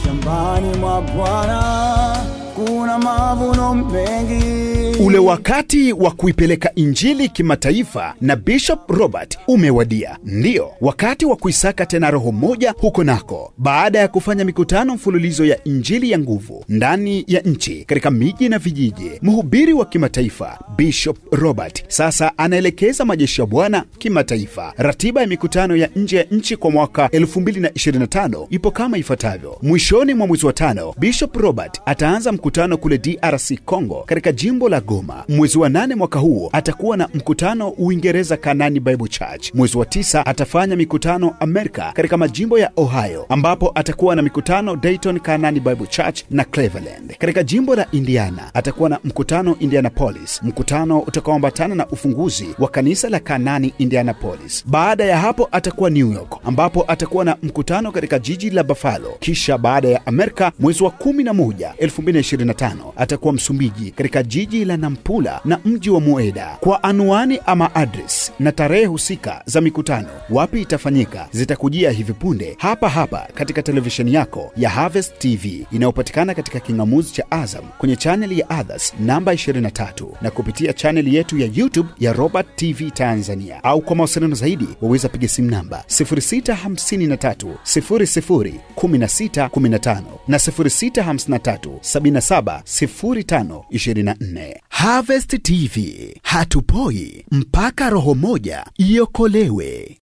shambani mwa Bwana kuna mavuno mengi. Ule wakati wa kuipeleka injili kimataifa na Bishop Robert umewadia. Ndiyo, wakati wa kuisaka tena roho moja huko nako. Baada ya kufanya mikutano mfululizo ya injili ya nguvu ndani ya nchi katika miji na vijiji, mhubiri wa kimataifa Bishop Robert sasa anaelekeza majeshi ya Bwana kimataifa. Ratiba ya mikutano ya nje ya nchi kwa mwaka 2025 ipo kama ifuatavyo. Mwishoni mwa mwezi wa 5, Bishop Robert ataanza mkutano kule DRC Congo katika jimbo la Goma. Mwezi wa 8 mwaka huu atakuwa na mkutano Uingereza Kanani Bible Church. Mwezi wa 9 atafanya mikutano Amerika katika majimbo ya Ohio, ambapo atakuwa na mikutano Dayton Kanani Bible Church na Cleveland. Katika jimbo la Indiana atakuwa na mkutano Indianapolis, mkutano utakaoambatana na ufunguzi wa kanisa la Kanani Indianapolis. Baada ya hapo atakuwa New York, ambapo atakuwa na mkutano katika jiji la Buffalo. Kisha baada ya Amerika, mwezi wa 11 2025 atakuwa Msumbiji katika jiji la Nampula na mji wa Mueda. Kwa anwani ama address na tarehe husika za mikutano wapi itafanyika zitakujia hivi punde hapa katika televisheni yako ya Harvest TV inayopatikana katika kingamuzi cha Azam kwenye channel ya Others namba 23 na kupitia channel yetu ya YouTube ya Robert TV Tanzania. Au kwa mawasiliano zaidi waweza piga simu namba 0653 00 16 15 na 0653 77 05 24. Harvest TV, hatupoi mpaka roho moja iokolewe.